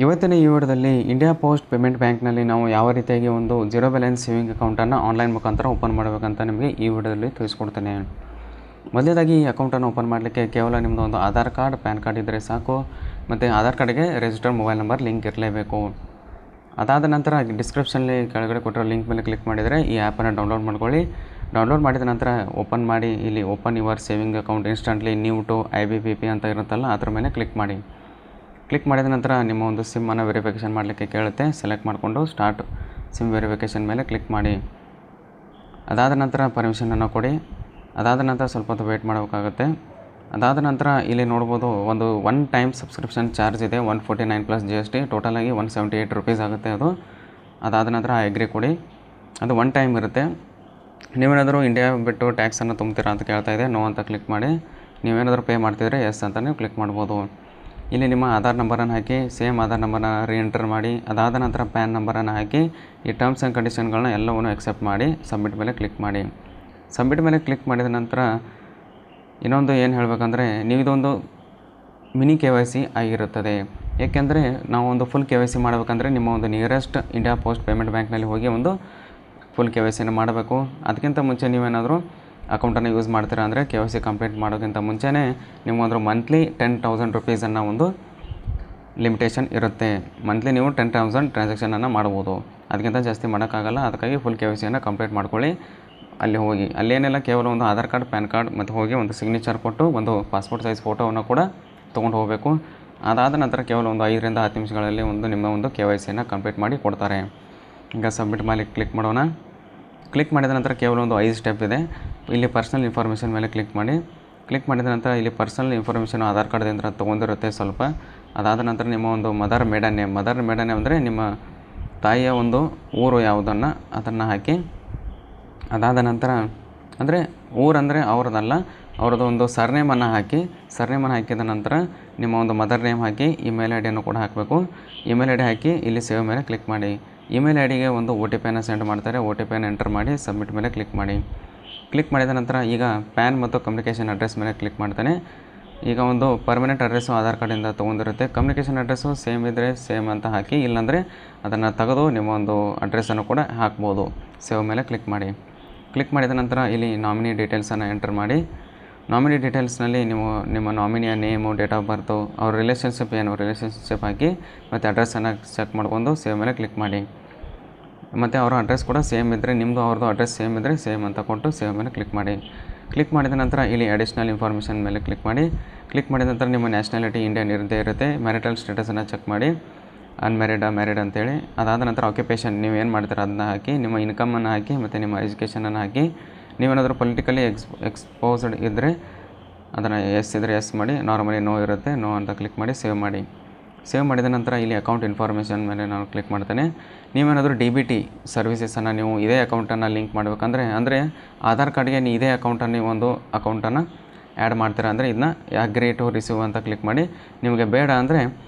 ಇವತ್ತಿನ ಈ ವಿಡಿಯೋದಲ್ಲಿ ಇಂಡಿಯಾ ಪೋಸ್ಟ್ ಪೇಮೆಂಟ್ ಬ್ಯಾಂಕ್ನಲ್ಲಿ ನಾವು ಯಾವ ರೀತಿಯಾಗಿ ಒಂದು ಜೀರೋ ಬ್ಯಾಲೆನ್ಸ್ ಸೇವಿಂಗ್ ಅಕೌಂಟನ್ನು ಆನ್ಲೈನ್ ಮುಖಾಂತರ ಓಪನ್ ಮಾಡಬೇಕಂತ ನಿಮಗೆ ಈ ವಿಡಿಯೋದಲ್ಲಿ ತಿಳಿಸ್ಕೊಡ್ತೇನೆ. ಮೊದಲೇದಾಗಿ ಈ ಅಕೌಂಟನ್ನು ಓಪನ್ ಮಾಡಲಿಕ್ಕೆ ಕೇವಲ ನಿಮ್ಮದು ಒಂದು ಆಧಾರ್ ಕಾರ್ಡ್, ಪ್ಯಾನ್ ಕಾರ್ಡ್ ಇದ್ದರೆ ಸಾಕು. ಮತ್ತು ಆಧಾರ್ ಕಾರ್ಡ್ಗೆ ರಿಜಿಸ್ಟರ್ಡ್ ಮೊಬೈಲ್ ನಂಬರ್ ಲಿಂಕ್ ಇರಲೇಬೇಕು. ಅದಾದ ನಂತರ ಡಿಸ್ಕ್ರಿಪ್ಷನಲ್ಲಿ ಕೆಳಗಡೆ ಕೊಟ್ಟಿರೋ ಲಿಂಕ್ ಮೇಲೆ ಕ್ಲಿಕ್ ಮಾಡಿದರೆ ಈ ಆ್ಯಪನ್ನು ಡೌನ್ಲೋಡ್ ಮಾಡ್ಕೊಳ್ಳಿ. ಡೌನ್ಲೋಡ್ ಮಾಡಿದ ನಂತರ ಓಪನ್ ಮಾಡಿ, ಇಲ್ಲಿ open your saving account instantly new to IBPP ಅಂತ ಇರುತ್ತಲ್ಲ, ಅದರ ಮೇಲೆ ಕ್ಲಿಕ್ ಮಾಡಿ. ಕ್ಲಿಕ್ ಮಾಡಿದ ನಂತರ ನಿಮ್ಮ ಒಂದು ಸಿಮ್ಮನ್ನು ವೆರಿಫಿಕೇಷನ್ ಮಾಡಲಿಕ್ಕೆ ಕೇಳುತ್ತೆ. ಸೆಲೆಕ್ಟ್ ಮಾಡಿಕೊಂಡು ಸ್ಟಾರ್ಟ್ ಸಿಮ್ ವೆರಿಫಿಕೇಷನ್ ಮೇಲೆ ಕ್ಲಿಕ್ ಮಾಡಿ. ಅದಾದ ನಂತರ ಪರ್ಮಿಷನನ್ನು ಕೊಡಿ. ಅದಾದ ನಂತರ ಸ್ವಲ್ಪ ಹೊತ್ತು ವೆಯ್ಟ್ ಮಾಡಬೇಕಾಗುತ್ತೆ. ಅದಾದ ನಂತರ ಇಲ್ಲಿ ನೋಡ್ಬೋದು ಒಂದು ಒನ್ ಟೈಮ್ ಸಬ್ಸ್ಕ್ರಿಪ್ಷನ್ ಚಾರ್ಜ್ ಇದೆ, 149 ಪ್ಲಸ್ GST, ಟೋಟಲಾಗಿ 178 ರುಪೀಸ್ ಆಗುತ್ತೆ ಅದು. ಅದಾದ ನಂತರ ಅಗ್ರಿ ಕೊಡಿ. ಅದು ಒನ್ ಟೈಮ್ ಇರುತ್ತೆ. ನೀವೇನಾದರೂ ಇಂಡಿಯಾ ಬಿಟ್ಟು ಟ್ಯಾಕ್ಸನ್ನು ತುಂಬ್ತೀರಾ ಅಂತ ಕೇಳ್ತಾ ಇದೆ, ನೋ ಅಂತ ಕ್ಲಿಕ್ ಮಾಡಿ. ನೀವೇನಾದರೂ ಪೇ ಮಾಡ್ತಿದ್ರೆ ಎಸ್ ಅಂತ ನೀವು ಕ್ಲಿಕ್ ಮಾಡ್ಬೋದು. ಇಲ್ಲಿ ನಿಮ್ಮ ಆಧಾರ್ ನಂಬರನ್ನು ಹಾಕಿ, ಸೇಮ್ ಆಧಾರ್ ನಂಬರನ್ನ ರೀಎಂಟರ್ ಮಾಡಿ. ಅದಾದ ನಂತರ ಪ್ಯಾನ್ ನಂಬರನ್ನು ಹಾಕಿ ಈ ಟರ್ಮ್ಸ್ ಆ್ಯಂಡ್ ಕಂಡೀಷನ್ಗಳನ್ನ ಎಲ್ಲವನ್ನು ಎಕ್ಸೆಪ್ಟ್ ಮಾಡಿ ಸಬ್ಮಿಟ್ ಮೇಲೆ ಕ್ಲಿಕ್ ಮಾಡಿ. ಸಬ್ಮಿಟ್ ಮೇಲೆ ಕ್ಲಿಕ್ ಮಾಡಿದ ನಂತರ ಇನ್ನೊಂದು ಏನು ಹೇಳಬೇಕಂದ್ರೆ, ನೀವು ಇದೊಂದು ಮಿನಿ KYC ಆಗಿರುತ್ತದೆ. ಏಕೆಂದರೆ ನಾವು ಒಂದು ಫುಲ್ KYC ಮಾಡಬೇಕಂದ್ರೆ ನಿಮ್ಮ ಒಂದು ನಿಯರೆಸ್ಟ್ ಇಂಡಿಯಾ ಪೋಸ್ಟ್ ಪೇಮೆಂಟ್ ಬ್ಯಾಂಕ್ನಲ್ಲಿ ಹೋಗಿ ಒಂದು ಫುಲ್ KYCನ ಮಾಡಬೇಕು. ಅದಕ್ಕಿಂತ ಮುಂಚೆ ನೀವೇನಾದರೂ ಅಕೌಂಟನ್ನು ಯೂಸ್ ಮಾಡ್ತೀರಾ ಅಂದರೆ KYC ಕಂಪ್ಲೀಟ್ ಮಾಡೋಕ್ಕಿಂತ ಮುಂಚೆನೇ ನಿಮ್ಮೊಂದು ಮಂತ್ಲಿ 10,000 ರುಪೀಸನ್ನು ಒಂದು ಲಿಮಿಟೇಷನ್ ಇರುತ್ತೆ. ಮಂತ್ಲಿ ನೀವು 10,000 ಟ್ರಾನ್ಸಾಕ್ಷನನ್ನು ಮಾಡ್ಬೋದು, ಅದಕ್ಕಿಂತ ಜಾಸ್ತಿ ಮಾಡೋಕ್ಕಾಗಲ್ಲ. ಅದಕ್ಕಾಗಿ ಫುಲ್ KYCಯನ್ನು ಕಂಪ್ಲೀಟ್ ಮಾಡ್ಕೊಳ್ಳಿ. ಅಲ್ಲಿ ಹೋಗಿ ಅಲ್ಲೇನೆಲ್ಲ ಕೇವಲ ಒಂದು ಆಧಾರ್ ಕಾರ್ಡ್, ಪ್ಯಾನ್ ಕಾರ್ಡ್ ಮತ್ತು ಹೋಗಿ ಒಂದು ಸಿಗ್ನೇಚರ್ ಕೊಟ್ಟು ಒಂದು ಪಾಸ್ಪೋರ್ಟ್ ಸೈಜ್ ಫೋಟೋವನ್ನು ಕೂಡ ತೊಗೊಂಡು ಹೋಗಬೇಕು. ಅದಾದ ನಂತರ ಕೇವಲ ಒಂದು 5 ರಿಂದ 10 ನಿಮಿಷಗಳಲ್ಲಿ ನಿಮ್ಮ ಒಂದು KYCಯನ್ನು ಕಂಪ್ಲೀಟ್ ಮಾಡಿ ಕೊಡ್ತಾರೆ. ಈಗ ಸಬ್ಮಿಟ್ ಮಾಡಿ ಕ್ಲಿಕ್ ಮಾಡೋಣ. ಕ್ಲಿಕ್ ಮಾಡಿದ ನಂತರ ಕೇವಲ ಒಂದು 5 ಸ್ಟೆಪ್ ಇದೆ. ಇಲ್ಲಿ ಪರ್ಸನಲ್ ಇನ್ಫಾರ್ಮೇಷನ್ ಮೇಲೆ ಕ್ಲಿಕ್ ಮಾಡಿ. ಕ್ಲಿಕ್ ಮಾಡಿದ ನಂತರ ಇಲ್ಲಿ ಪರ್ಸನಲ್ ಇನ್ಫಾರ್ಮೇಷನ್ ಆಧಾರ್ ಕಾರ್ಡ್ದಿಂದ ತೊಗೊಂಡಿರುತ್ತೆ ಸ್ವಲ್ಪ. ಅದಾದ ನಂತರ ನಿಮ್ಮ ಒಂದು ಮದರ್ ಮೇಡನ್ ನೇಮ್ ಅಂದರೆ ನಿಮ್ಮ ತಾಯಿಯ ಒಂದು ಊರು ಯಾವುದನ್ನು ಅದನ್ನು ಹಾಕಿ. ಅದಾದ ನಂತರ ಅಂದರೆ ಊರಂದರೆ ಅವ್ರದ್ದಲ್ಲ, ಅವ್ರದ್ದು ಒಂದು ಸರ್ನೇಮನ್ನು ಹಾಕಿ. ಸರ್ನೇಮನ್ನು ಹಾಕಿದ ನಂತರ ನಿಮ್ಮ ಒಂದು ಮದರ್ ನೇಮ್ ಹಾಕಿ, ಇಮೇಲ್ ID ಯನ್ನು ಕೂಡ ಹಾಕಬೇಕು. ಇಮೇಲ್ ID ಹಾಕಿ ಇಲ್ಲಿ ಸೇವ್ ಮೇಲೆ ಕ್ಲಿಕ್ ಮಾಡಿ. ಇಮೇಲ್ IDಗೆ ಒಂದು OTPಯನ್ನು ಸೆಂಡ್ ಮಾಡ್ತಾರೆ. OTPಯನ್ನು ಎಂಟರ್ ಮಾಡಿ ಸಬ್ಮಿಟ್ ಮೇಲೆ ಕ್ಲಿಕ್ ಮಾಡಿ. ಕ್ಲಿಕ್ ಮಾಡಿದ ನಂತರ ಈಗ ಪ್ಯಾನ್ ಮತ್ತು ಕಮ್ಯುನಿಕೇಷನ್ ಅಡ್ರೆಸ್ ಮೇಲೆ ಕ್ಲಿಕ್ ಮಾಡ್ತಾನೆ. ಈಗ ಒಂದು ಪರ್ಮನೆಂಟ್ ಅಡ್ರೆಸ್ಸು ಆಧಾರ್ ಕಾರ್ಡಿಂದ ತೊಗೊಂಡಿರುತ್ತೆ. ಕಮ್ಯುನಿಕೇಷನ್ ಅಡ್ರೆಸ್ಸು ಸೇಮ್ ಇದ್ದರೆ ಸೇಮ್ ಅಂತ ಹಾಕಿ, ಇಲ್ಲಾಂದರೆ ಅದನ್ನು ತೆಗೆದು ನಿಮ್ಮ ಒಂದು ಅಡ್ರೆಸ್ಸನ್ನು ಕೂಡ ಹಾಕ್ಬೋದು. ಸೇವ್ ಮೇಲೆ ಕ್ಲಿಕ್ ಮಾಡಿ. ಕ್ಲಿಕ್ ಮಾಡಿದ ನಂತರ ಇಲ್ಲಿ ನಾಮಿನಿ ಡೀಟೇಲ್ಸನ್ನು ಎಂಟರ್ ಮಾಡಿ. ನಾಮಿನಿ ಡೀಟೇಲ್ಸ್ನಲ್ಲಿ ನೀವು ನಿಮ್ಮ ನಾಮಿನಿಯ ನೇಮು, ಡೇಟ್ ಆಫ್ ಬರ್ತು, ಅವ್ರ ರಿಲೇಷನ್ಶಿಪ್ ಹಾಕಿ ಮತ್ತು ಅಡ್ರೆಸ್ಸನ್ನು ಚೆಕ್ ಮಾಡ್ಕೊಂಡು ಸೇವ್ ಮೇಲೆ ಕ್ಲಿಕ್ ಮಾಡಿ. ಮತ್ತು ಅವರ ಅಡ್ರೆಸ್ ಕೂಡ ಸೇಮ್ ಇದ್ದರೆ, ನಿಮ್ಮದು ಅವ್ರದ್ದು ಅಡ್ರೆಸ್ ಸೇಮ್ ಇದ್ದರೆ ಸೇಮ್ ಅಂತ ಕೊಟ್ಟು ಸೇವ್ ಮೇಲೆ ಕ್ಲಿಕ್ ಮಾಡಿ. ಕ್ಲಿಕ್ ಮಾಡಿದ ನಂತರ ಇಲ್ಲಿ ಅಡಿಷ್ನಲ್ ಇನ್ಫಾರ್ಮೇಷನ್ ಮೇಲೆ ಕ್ಲಿಕ್ ಮಾಡಿ. ಕ್ಲಿಕ್ ಮಾಡಿದ ನಂತರ ನಿಮ್ಮ ನ್ಯಾಷನಾಲಿಟಿ ಇಂಡಿಯನ್ ಇರುತ್ತೆ. ಮ್ಯಾರಿಟಲ್ ಸ್ಟೇಟಸನ್ನು ಚೆಕ್ ಮಾಡಿ, ಅನ್ಮ್ಯಾರಿಡ್ ಮ್ಯಾರಿಡ್ ಅಂತೇಳಿ. ಅದಾದ ನಂತರ ಆಕ್ಯುಪೇಷನ್ ನೀವು ಏನು ಮಾಡ್ತೀರಾ ಅದನ್ನ ಹಾಕಿ, ನಿಮ್ಮ ಇನ್ಕಮನ್ನು ಹಾಕಿ ಮತ್ತು ನಿಮ್ಮ ಎಜುಕೇಷನನ್ನು ಹಾಕಿ. ನೀವೇನಾದರೂ ಪೊಲಿಟಿಕಲಿ ಎಕ್ಸ್ಪೋಸ್ಡ್ ಇದ್ದರೆ ಅದನ್ನು ಎಸ್ ಇದ್ದರೆ ಎಸ್ ಮಾಡಿ, ನಾರ್ಮಲಿ ನೋ ಇರುತ್ತೆ ನೋ ಅಂತ ಕ್ಲಿಕ್ ಮಾಡಿ ಸೇವ್ ಮಾಡಿ. ಸೇವ್ ಮಾಡಿದ ನಂತರ ಇಲ್ಲಿ ಅಕೌಂಟ್ ಇನ್ಫಾರ್ಮೇಷನ್ ಮೇಲೆ ನಾನು ಕ್ಲಿಕ್ ಮಾಡ್ತೇನೆ. ನೀವೇನಾದರೂ DBT ಸರ್ವಿಸಸನ್ನು ನೀವು ಇದೇ ಅಕೌಂಟನ್ನು ಲಿಂಕ್ ಮಾಡಬೇಕಂದ್ರೆ, ಅಂದರೆ ಆಧಾರ್ ಕಾರ್ಡ್ಗೆ ಇದೇ ಅಕೌಂಟನ್ನು ನೀವು ಒಂದು ಅಕೌಂಟನ್ನು ಆ್ಯಡ್ ಮಾಡ್ತೀರಾ ಅಂದರೆ ಇದನ್ನ ಅಗ್ರಿ ಟು ರಿಸೀವ್ ಅಂತ ಕ್ಲಿಕ್ ಮಾಡಿ. ನಿಮಗೆ ಬೇಡ ಅಂದರೆ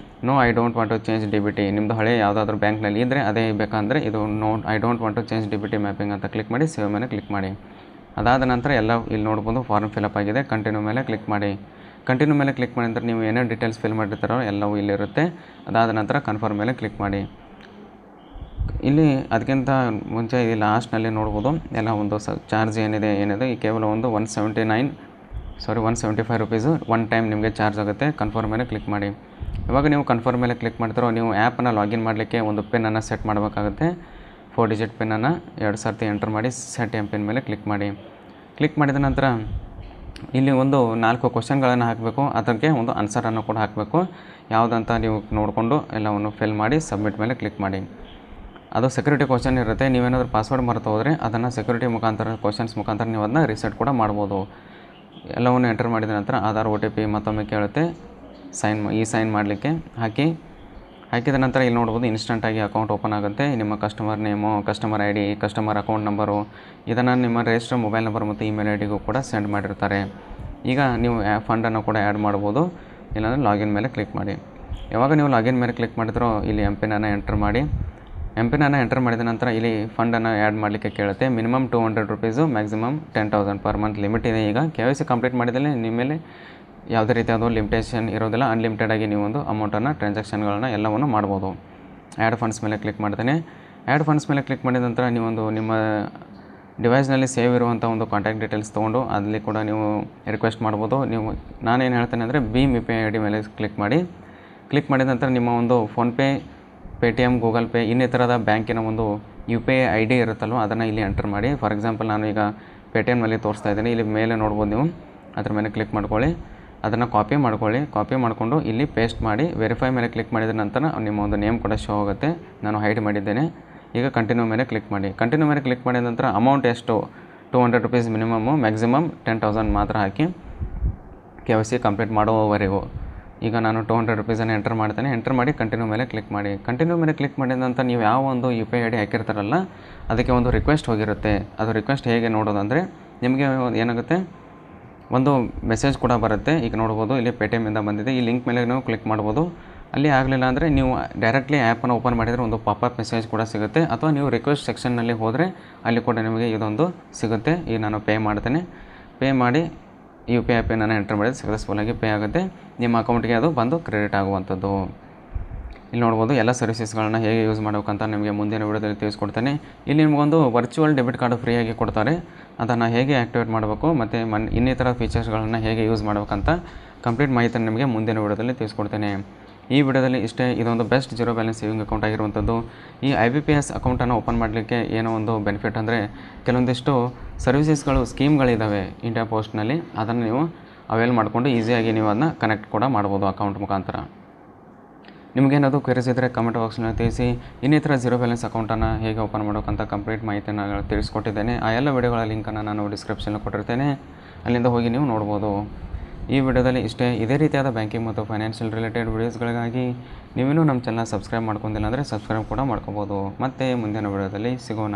no I don't want to change DBT, ನಿಮ್ಮದು ಹಳೆ ಯಾವುದಾದ್ರೂ ಬ್ಯಾಂಕ್ನಲ್ಲಿ ಇದ್ದರೆ ಅದೇ ಬೇಕಂದರೆ ಇದು no I don't want to change DBT mapping ಅಂತ ಕ್ಲಿಕ್ ಮಾಡಿ ಸೇವ್ ಮೇಲೆ ಕ್ಲಿಕ್ ಮಾಡಿ. ಅದಾದ ನಂತರ ಎಲ್ಲ ಇಲ್ಲಿ ನೋಡ್ಬೋದು ಫಾರ್ಮ್ ಫಿಲಪ್ ಆಗಿದೆ. ಕಂಟಿನ್ಯೂ ಮೇಲೆ ಕ್ಲಿಕ್ ಮಾಡಿ. ಕಂಟಿನ್ಯೂ ಮೇಲೆ ಕ್ಲಿಕ್ ಮಾಡಿದ ನಂತರ ನೀವು ಏನೇ ಡೀಟೇಲ್ಸ್ ಫಿಲ್ ಮಾಡಿರ್ತಾರೋ ಎಲ್ಲವೂ ಇಲ್ಲಿರುತ್ತೆ. ಅದಾದ ನಂತರ ಕನ್ಫರ್ಮ್ ಮೇಲೆ ಕ್ಲಿಕ್ ಮಾಡಿ. ಇಲ್ಲಿ ಅದಕ್ಕಿಂತ ಮುಂಚೆ ಇಲ್ಲಿ ಲಾಸ್ಟ್ನಲ್ಲಿ ನೋಡ್ಬೋದು ಎಲ್ಲ ಒಂದು ಚಾರ್ಜ್ ಏನಿದೆ ಈ ಕೇವಲ ಒಂದು 175 ರುಪೀಸು ಒನ್ ಟೈಮ್ ನಿಮಗೆ ಚಾರ್ಜ್ ಆಗುತ್ತೆ. ಕನ್ಫರ್ಮ್ ಮೇಲೆ ಕ್ಲಿಕ್ ಮಾಡಿ. ಇವಾಗ ನೀವು ಕನ್ಫರ್ಮ್ ಮೇಲೆ ಕ್ಲಿಕ್ ಮಾಡ್ತಾರೋ ನೀವು ಆ್ಯಪನ್ನು ಲಾಗಿನ್ ಮಾಡಲಿಕ್ಕೆ ಒಂದು ಪಿನ್ನನ್ನು ಸೆಟ್ ಮಾಡಬೇಕಾಗುತ್ತೆ. 4 ಡಿಜಿಟ್ ಪಿನ್ನನ್ನು 2 ಸರ್ತಿ ಎಂಟರ್ ಮಾಡಿ ಸೆಟ್ MPIN ಮೇಲೆ ಕ್ಲಿಕ್ ಮಾಡಿ. ಕ್ಲಿಕ್ ಮಾಡಿದ ನಂತರ ಇಲ್ಲಿ ಒಂದು 4 ಕ್ವಶನ್ಗಳನ್ನು ಹಾಕಬೇಕು. ಅದಕ್ಕೆ ಒಂದು ಆನ್ಸರನ್ನು ಕೂಡ ಹಾಕಬೇಕು. ಯಾವುದಂತ ನೀವು ನೋಡಿಕೊಂಡು ಎಲ್ಲವನ್ನು ಫಿಲ್ ಮಾಡಿ ಸಬ್ಮಿಟ್ ಮೇಲೆ ಕ್ಲಿಕ್ ಮಾಡಿ. ಅದು ಸೆಕ್ಯೂರಿಟಿ ಕ್ವಶನ್ ಇರುತ್ತೆ. ನೀವೇನಾದರೂ ಪಾಸ್ವರ್ಡ್ ಮರೆತು ಹೋದರೆ ಅದನ್ನು ಸೆಕ್ಯೂರಿಟಿ ಕ್ವಶನ್ಸ್ ಮುಖಾಂತರ ನೀವು ಅದನ್ನ ರಿಸೆಟ್ ಕೂಡ ಮಾಡ್ಬೋದು. ಎಲ್ಲವನ್ನು ಎಂಟರ್ ಮಾಡಿದ ನಂತರ ಆಧಾರ್ OTP ಮತ್ತೊಮ್ಮೆ ಕೇಳುತ್ತೆ. ಸೈನ್ ಮಾಡಲಿಕ್ಕೆ ಹಾಕಿದ ನಂತರ ಇಲ್ಲಿ ನೋಡ್ಬೋದು ಇನ್ಸ್ಟಂಟಾಗಿ ಅಕೌಂಟ್ ಓಪನ್ ಆಗುತ್ತೆ. ನಿಮ್ಮ customer name, customer ID, customer account number ಇದನ್ನು ನಿಮ್ಮ ರಿಜಿಸ್ಟರ್ ಮೊಬೈಲ್ ನಂಬರ್ ಮತ್ತು ಇಮೇಲ್ IDಗೂ ಕೂಡ ಸೆಂಡ್ ಮಾಡಿರ್ತಾರೆ. ಈಗ ನೀವು ಫಂಡನ್ನು ಕೂಡ ಆ್ಯಡ್ ಮಾಡ್ಬೋದು. ಇಲ್ಲಾಂದರೆ ಲಾಗಿನ್ ಮೇಲೆ ಕ್ಲಿಕ್ ಮಾಡಿ. ಯಾವಾಗ ನೀವು ಲಾಗಿನ್ ಮೇಲೆ ಕ್ಲಿಕ್ ಮಾಡಿದ್ರೋ ಇಲ್ಲಿ MPIN ಎಂಟರ್ ಮಾಡಿ. MPIN ಎಂಟರ್ ಮಾಡಿದ ನಂತರ ಇಲ್ಲಿ ಫಂಡನ್ನು ಆ್ಯಡ್ ಮಾಡಲಿಕ್ಕೆ ಕೇಳುತ್ತೆ. Minimum 200 rupees, maximum 10,000 per month limit ಇದೆ. ಈಗ KYC ಕಂಪ್ಲೀಟ್ ಮಾಡಿದಲ್ಲಿ ನಿಮ್ಮ ಮೇಲೆ ಯಾವುದೇ ರೀತಿಯಾದ ಲಿಮಿಟೇಷನ್ ಇರೋದಿಲ್ಲ. ಅನ್ಲಿಮಿಟೆಡಾಗಿ ನೀವು ಒಂದು ಅಮೌಂಟನ್ನು ಟ್ರಾನ್ಸಾಕ್ಷನ್ಗಳನ್ನ ಎಲ್ಲವನ್ನು ಮಾಡ್ಬೋದು. ಆ್ಯಡ್ ಫಂಡ್ಸ್ ಮೇಲೆ ಕ್ಲಿಕ್ ಮಾಡ್ತೇನೆ. ಆ್ಯಡ್ ಫಂಡ್ಸ್ ಮೇಲೆ ಕ್ಲಿಕ್ ಮಾಡಿದ ನಂತರ ನೀವೊಂದು ನಿಮ್ಮ ಡಿವೈಸ್ನಲ್ಲಿ ಸೇವ್ ಇರುವಂಥ ಒಂದು ಕಾಂಟ್ಯಾಕ್ಟ್ ಡೀಟೇಲ್ಸ್ ತೊಗೊಂಡು ಅಲ್ಲಿ ಕೂಡ ನೀವು ರಿಕ್ವೆಸ್ಟ್ ಮಾಡ್ಬೋದು. ನಾನೇನು ಹೇಳ್ತೇನೆ ಅಂದರೆ ಭೀಮ್ U P I I D ಮೇಲೆ ಕ್ಲಿಕ್ ಮಾಡಿದ ನಂತರ ನಿಮ್ಮ ಒಂದು ಫೋನ್ಪೇ, ಪೇಟಿಎಮ್, ಗೂಗಲ್ ಪೇ ಇನ್ನಿತರದ ಬ್ಯಾಂಕಿನ ಒಂದು U P I I D ಇರುತ್ತಲ್ವ ಅದನ್ನು ಇಲ್ಲಿ ಎಂಟರ್ ಮಾಡಿ. ಫಾರ್ ಎಕ್ಸಾಂಪಲ್ ನಾನು ಈಗ ಪೇಟಿಎಮ್ನಲ್ಲಿ ತೋರಿಸ್ತಾ ಇದ್ದೀನಿ. ಇಲ್ಲಿ ಮೇಲೆ ನೋಡ್ಬೋದು ನೀವು, ಅದ್ರ ಮೇಲೆ ಕ್ಲಿಕ್ ಮಾಡ್ಕೊಳ್ಳಿ. ಅದನ್ನು ಕಾಪಿ ಮಾಡಿಕೊಂಡು ಇಲ್ಲಿ ಪೇಸ್ಟ್ ಮಾಡಿ ವೆರಿಫೈ ಮೇಲೆ ಕ್ಲಿಕ್ ಮಾಡಿದ ನಂತರ ನಿಮ್ಮ ಒಂದು ನೇಮ್ ಕೂಡ ಶೋ ಆಗುತ್ತೆ. ನಾನು ಹೈಡ್ ಮಾಡಿದ್ದೇನೆ. ಈಗ ಕಂಟಿನ್ಯೂ ಮೇಲೆ ಕ್ಲಿಕ್ ಮಾಡಿದ ನಂತರ ಅಮೌಂಟ್ ಎಷ್ಟು ₹200 ಮಿನಿಮಮ್ಮು, ಮ್ಯಾಕ್ಸಿಮಮ್ 10,000 ಮಾತ್ರ ಹಾಕಿ KYC ಕಂಪ್ಲೀಟ್ ಮಾಡುವವರೆಗೂ. ಈಗ ನಾನು ₹200 ಎಂಟರ್ ಮಾಡ್ತೇನೆ. ಎಂಟರ್ ಮಾಡಿ ಕಂಟಿನ್ಯೂ ಮೇಲೆ ಕ್ಲಿಕ್ ಮಾಡಿದ ನಂತರ ನೀವು ಯಾವ ಒಂದು U P I I D ಹಾಕಿರ್ತಾರಲ್ಲ ಅದಕ್ಕೆ ಒಂದು ರಿಕ್ವೆಸ್ಟ್ ಹೋಗಿರುತ್ತೆ. ಅದು ರಿಕ್ವೆಸ್ಟ್ ಹೇಗೆ ನೋಡೋದಂದರೆ ನಿಮಗೆ ಏನಾಗುತ್ತೆ, ಒಂದು ಮೆಸೇಜ್ ಕೂಡ ಬರುತ್ತೆ. ಈಗ ನೋಡ್ಬೋದು ಇಲ್ಲಿ ಪೇಟಿಎಮ್ಮಿಂದ ಬಂದಿದೆ. ಈ ಲಿಂಕ್ ಮೇಲೆ ನೀವು ಕ್ಲಿಕ್ ಮಾಡ್ಬೋದು. ಅಲ್ಲಿ ಆಗಲಿಲ್ಲ ಅಂದರೆ ನೀವು ಡೈರೆಕ್ಟ್ಲಿ ಆ್ಯಪನ್ನು ಓಪನ್ ಮಾಡಿದರೆ ಒಂದು ಪಾಪಪ್ ಮೆಸೇಜ್ ಕೂಡ ಸಿಗುತ್ತೆ. ಅಥವಾ ನೀವು ರಿಕ್ವೆಸ್ಟ್ ಸೆಕ್ಷನ್ನಲ್ಲಿ ಹೋದರೆ ಅಲ್ಲಿ ಕೂಡ ನಿಮಗೆ ಇದೊಂದು ಸಿಗುತ್ತೆ. ಈಗ ನಾನು ಪೇ ಮಾಡ್ತೇನೆ. ಪೇ ಮಾಡಿ ಯು ಪಿ ಐ ಪಿನನ್ನು ಎಂಟರ್ ಮಾಡಿದರೆ ಸಕ್ಸಸ್ಫುಲ್ಲಾಗಿ ಪೇ ಆಗುತ್ತೆ. ನಿಮ್ಮ ಅಕೌಂಟ್ಗೆ ಅದು ಬಂದು ಕ್ರೆಡಿಟ್ ಆಗುವಂಥದ್ದು. ಇಲ್ಲಿ ನೋಡ್ಬೋದು ಎಲ್ಲ ಸರ್ವಿಸಸ್ಗಳನ್ನ ಹೇಗೆ ಯೂಸ್ ಮಾಡಬೇಕಂತ ನಿಮಗೆ ಮುಂದಿನ ವಿಡಿಯೋದಲ್ಲಿ ತಿಳಿಸ್ಕೊಡ್ತೇನೆ. ಇಲ್ಲಿ ನಿಮಗೊಂದು ವರ್ಚುವಲ್ ಡೆಬಿಟ್ ಕಾರ್ಡು ಫ್ರೀಯಾಗಿ ಕೊಡ್ತಾರೆ. ಅದನ್ನು ಹೇಗೆ ಆ್ಯಕ್ಟಿವೇಟ್ ಮಾಡಬೇಕು ಮತ್ತು ಇನ್ನಿತರ ಫೀಚರ್ಸ್ಗಳನ್ನು ಹೇಗೆ ಯೂಸ್ ಮಾಡಬೇಕಂತ ಕಂಪ್ಲೀಟ್ ಮಾಹಿತಿಯನ್ನು ನಿಮಗೆ ಮುಂದಿನ ವಿಡಿಯೋದಲ್ಲಿ ತಿಳಿಸ್ಕೊಡ್ತೇನೆ. ಈ ವಿಡಿಯೋದಲ್ಲಿ ಇಷ್ಟೇ. ಇದೊಂದು best zero balance saving account ಆಗಿರುವಂಥದ್ದು. ಈ IBPS ಅಕೌಂಟನ್ನು ಓಪನ್ ಮಾಡಲಿಕ್ಕೆ ಏನೋ ಒಂದು ಬೆನಿಫಿಟ್ ಅಂದರೆ ಕೆಲವೊಂದಿಷ್ಟು ಸರ್ವಿಸಸ್ಗಳು, ಸ್ಕೀಮ್ಗಳಿದ್ದಾವೆ ಇಂಡಿಯಾ ಪೋಸ್ಟ್ನಲ್ಲಿ. ಅದನ್ನು ನೀವು ಅವೈಲ್ ಮಾಡಿಕೊಂಡು ಈಸಿಯಾಗಿ ನೀವು ಅದನ್ನ ಕನೆಕ್ಟ್ ಕೂಡ ಮಾಡ್ಬೋದು ಅಕೌಂಟ್ ಮುಖಾಂತರ. ನಿಮಗೇನಾದರೂ ಕ್ವೆರೀಸ್ ಇದ್ದರೆ ಕಮೆಂಟ್ ಬಾಕ್ಸ್ನಲ್ಲಿ ತಿಳಿಸಿ. ಇನ್ನಿತರ ಜೀರೋ ಬ್ಯಾಲೆನ್ಸ್ ಅಕೌಂಟನ್ನು ಹೇಗೆ ಓಪನ್ ಮಾಡೋಕ್ಕಂತ ಕಂಪ್ಲೀಟ್ ಮಾಹಿತಿಯನ್ನು ತಿಳಿಸ್ಕೊಟ್ಟಿದ್ದೇನೆ. ಆ ಎಲ್ಲ ವಿಡಿಯೋಗಳ ಲಿಂಕನ್ನು ನಾನು ಡಿಸ್ಕ್ರಿಪ್ಷನಲ್ಲಿ ಕೊಟ್ಟಿರ್ತೇನೆ. ಅಲ್ಲಿಂದ ಹೋಗಿ ನೀವು ನೋಡ್ಬೋದು. ಈ ವಿಡಿಯೋದಲ್ಲಿ ಇಷ್ಟೇ. ಇದೇ ರೀತಿಯಾದ ಬ್ಯಾಂಕಿಂಗ್ ಮತ್ತು ಫೈನಾನ್ಷಿಯಲ್ ರಿಲೇಟೆಡ್ ವಿಡಿಯೋಸ್ಗಳಿಗಾಗಿ ನೀವಿನ್ನೂ ನಮ್ಮ ಚಾನಲ್ ಸಬ್ಸ್ಕ್ರೈಬ್ ಮಾಡ್ಕೊಂಡಿಲ್ಲ ಅಂದರೆ ಸಬ್ಸ್ಕ್ರೈಬ್ ಕೂಡ ಮಾಡ್ಕೋಬೋದು. ಮತ್ತೆ ಮುಂದಿನ ವಿಡಿಯೋದಲ್ಲಿ ಸಿಗೋಣ.